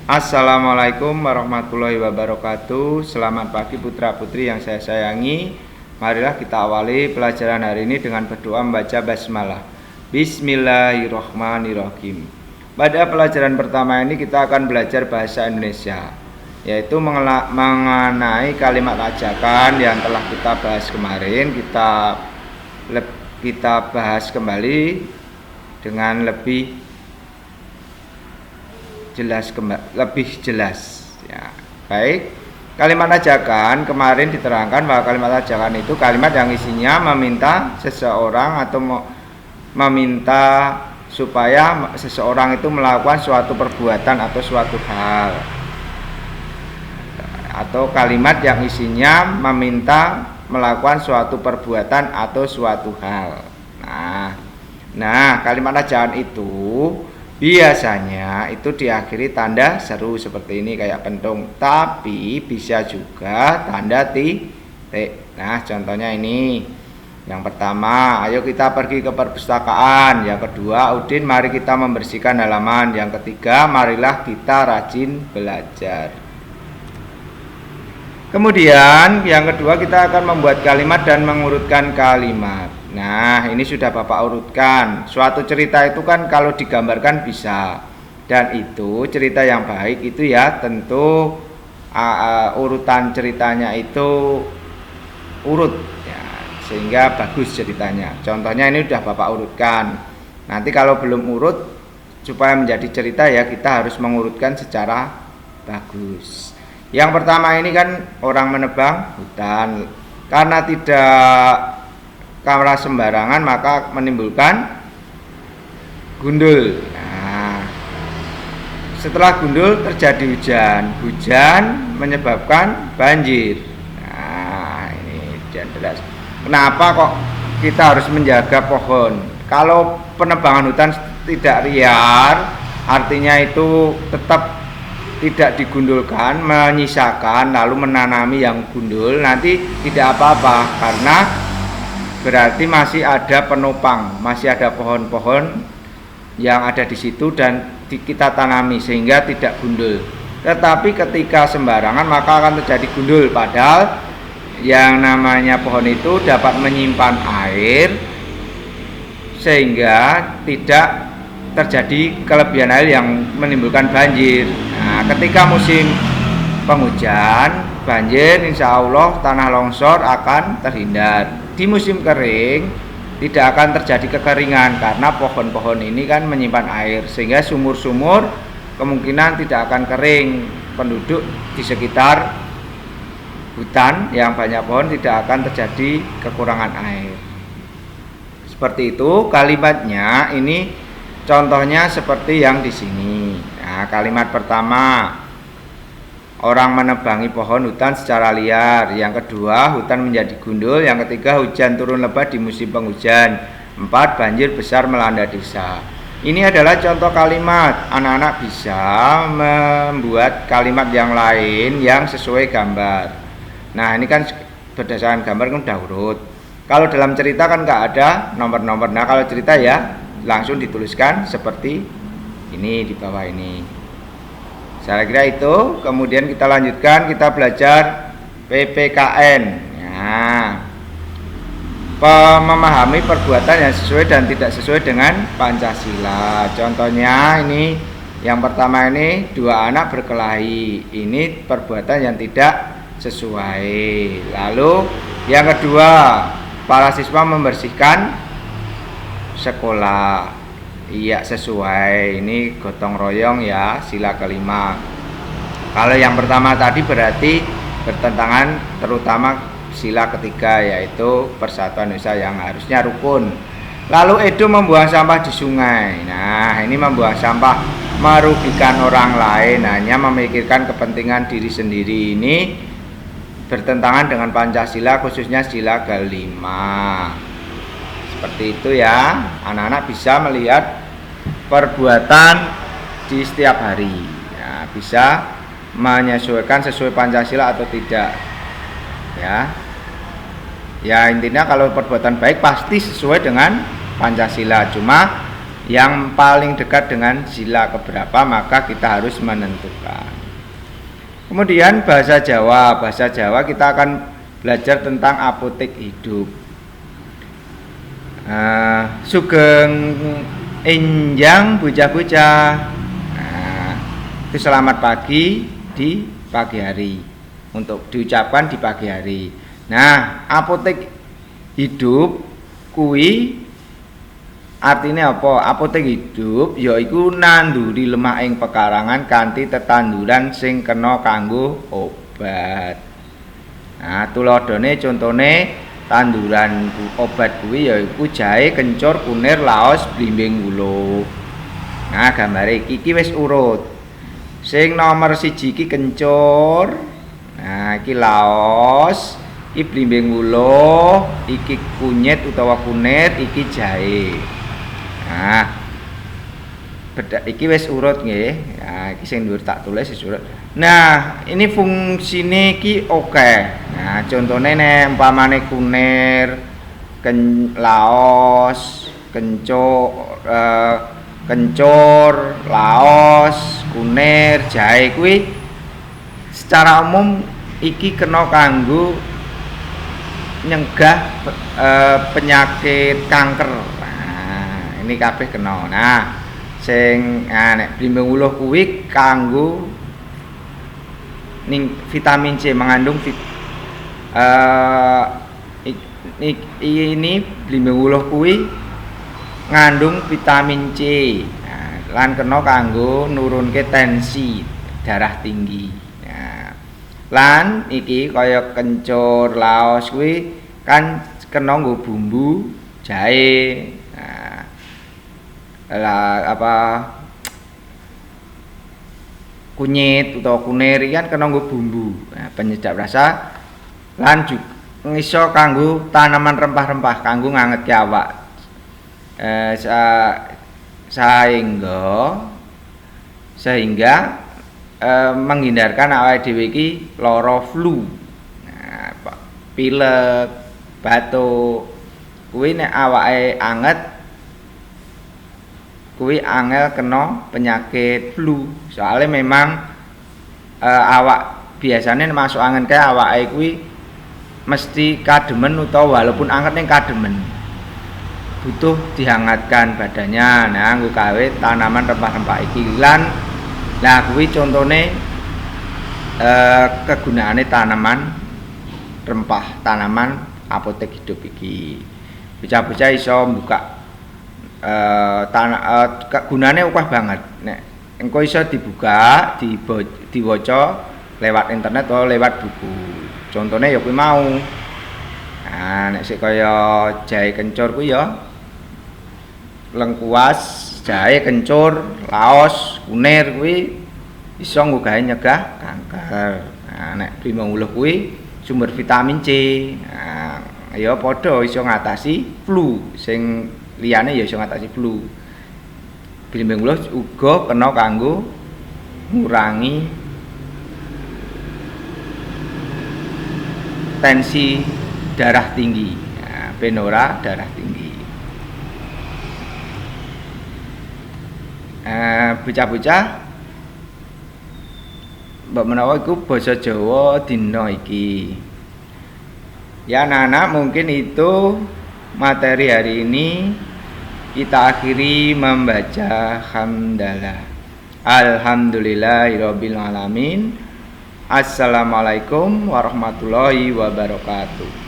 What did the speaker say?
Assalamualaikum warahmatullahi wabarakatuh. Selamat pagi putra putri yang saya sayangi. Marilah kita awali pelajaran hari ini dengan berdoa membaca basmalah. Bismillahirrahmanirrahim. Pada pelajaran pertama ini kita akan belajar bahasa Indonesia, yaitu mengenai kalimat ajakan yang telah kita bahas kemarin. Kita bahas kembali dengan lebih jelas ya. Baik, kalimat ajakan kemarin diterangkan bahwa kalimat ajakan itu kalimat yang isinya meminta seseorang atau meminta supaya seseorang itu melakukan suatu perbuatan atau suatu hal, atau kalimat yang isinya meminta melakukan suatu perbuatan atau suatu hal. Nah, kalimat ajakan itu biasanya itu diakhiri tanda seru seperti ini kayak pentung, tapi bisa juga tanda titik. Nah, contohnya ini. Yang pertama, ayo kita pergi ke perpustakaan. Yang kedua, Udin mari kita membersihkan halaman. Yang ketiga, marilah kita rajin belajar. Kemudian yang kedua kita akan membuat kalimat dan mengurutkan kalimat. Nah, ini sudah Bapak urutkan. Suatu cerita itu kan kalau digambarkan bisa. Dan itu cerita yang baik itu ya tentu urutan ceritanya itu urut ya, sehingga bagus ceritanya. Contohnya ini sudah Bapak urutkan. Nanti kalau belum urut, supaya menjadi cerita ya kita harus mengurutkan secara bagus. Yang pertama ini kan orang menebang hutan. Karena tidak kamera sembarangan maka menimbulkan gundul. Nah, setelah gundul terjadi hujan menyebabkan banjir. Nah, ini jelas. Kenapa kok kita harus menjaga pohon? Kalau penebangan hutan tidak liar, artinya itu tetap tidak digundulkan, menyisakan lalu menanami yang gundul, nanti tidak apa-apa karena berarti masih ada penopang, masih ada pohon-pohon yang ada di situ dan kita tanami sehingga tidak gundul. Tetapi ketika sembarangan maka akan terjadi gundul, padahal yang namanya pohon itu dapat menyimpan air sehingga tidak terjadi kelebihan air yang menimbulkan banjir. Nah, ketika musim penghujan, banjir insya Allah tanah longsor akan terhindar. Di musim kering tidak akan terjadi kekeringan karena pohon-pohon ini kan menyimpan air sehingga sumur-sumur kemungkinan tidak akan kering. Penduduk di sekitar hutan yang banyak pohon tidak akan terjadi kekurangan air. Seperti itu kalimatnya. Ini contohnya seperti yang di sini. Nah, kalimat pertama, orang menebangi pohon hutan secara liar. Yang kedua, hutan menjadi gundul. Yang ketiga, hujan turun lebat di musim penghujan. 4, banjir besar melanda desa. Ini adalah contoh kalimat. Anak-anak bisa membuat kalimat yang lain yang sesuai gambar. Nah, ini kan berdasarkan gambar kan udah urut. Kalau dalam cerita kan nggak ada nomor-nomor. Nah, kalau cerita ya langsung dituliskan seperti ini di bawah ini. Saya kira itu. Kemudian kita lanjutkan, kita belajar PPKN. Nah, memahami perbuatan yang sesuai dan tidak sesuai dengan Pancasila. Contohnya ini, yang pertama ini dua anak berkelahi. Ini perbuatan yang tidak sesuai. Lalu yang kedua, para siswa membersihkan sekolah. Iya sesuai, ini gotong royong ya, sila kelima. Kalau yang pertama tadi berarti bertentangan terutama sila ketiga, yaitu persatuan Indonesia yang harusnya rukun. Lalu Edo membuang sampah di sungai. Nah, ini membuang sampah merugikan orang lain, hanya memikirkan kepentingan diri sendiri. Ini bertentangan dengan Pancasila, khususnya sila kelima. Seperti itu ya, anak-anak bisa melihat perbuatan di setiap hari ya, bisa menyesuaikan sesuai Pancasila atau tidak ya. Ya intinya kalau perbuatan baik pasti sesuai dengan Pancasila, cuma yang paling dekat dengan sila keberapa maka kita harus menentukan. Kemudian bahasa Jawa. Bahasa Jawa kita akan belajar tentang apotek hidup. Sugeng enjang bocah-bocah. Itu selamat pagi di pagi hari, untuk diucapkan di pagi hari. Nah, apotek hidup kuwi artinya apa? Apotek hidup yaiku nanduri lemah ing pekarangan kanthi tetanduran sing kena kanggo obat. Nah, tuladhane contone tanduran obat kuwi yaiku jahe, kencur, kunir, laos, blimbing wuluh. Nah, gambare iki wis urut. Sing nomor 1 iki kencur. Nah, iki laos, iki blimbing wuluh, iki kunyit utawa kunir, iki jahe. Nah, iki wis urut nggih. Nah, iki sing dhuwur tak tulis wis urut. Nah, ini fungsine iki oke. Nah, contone nek umpamane kunir, laos, kencur, laos, kunir, jahe kuwi secara umum iki kena kanggo nyegah penyakit kanker. Nah, ini kabeh kena. Nah, sing nek blimbing wuluh kuwi kanggo ning vitamin C, mengandung ini blimbing wuluh kuwi ngandung vitamin C. Nah, lan kena kanggo nurunke tensi darah tinggi. Nah, lan iki kaya kencur, laos kuwi kan kena nggo bumbu jahe. Nah, kunyit utawa kunir kan kena nggo bumbu. Nah, penyedap rasa lan iso kanggo tanaman rempah-rempah kanggo ngangetke awak. Sehingga menghindarkan awake dhewe iki lara flu. Nah, pilek, batuk. Kuwi nek awake anget kuwi angel kena penyakit flu. Soalnya memang awak biasanya masuk angin kayak awake kuwi mesti kademen utawa walaupun anget ning kademen. Butuh dihangatkan badannya. Nah, nggo gawe tanaman rempah-rempah iki lan nah kuwi contone kegunaane tanaman rempah, tanaman apotek hidup iki. Bocah-bocah iso buka gunane akeh banget. Nek engko iso dibuka, diwaca lewat internet atau lewat buku. Contone ya kuwi mau. Nah, nek sik kaya jahe kencur kuwi ya lengkuas, jahe kencur, laos, kunir kuwi iso nggo gawe nyegah kanker. Nah, nek blimbing wuluh kuwi sumber vitamin C. Nah, ya padha iso ngatasi flu, sing liyane ya iso ngatasi flu. Blimbing wuluh uga kena kanggo ngurangi tensi darah tinggi. Nah, ben ora darah tinggi. Bocah-bocah mbok menawa iku basa Jawa dina iki. Ya anak-anak, mungkin itu materi hari ini. Kita akhiri membaca hamdalah. Alhamdulillahirabbil alamin. Assalamualaikum warahmatullahi wabarakatuh.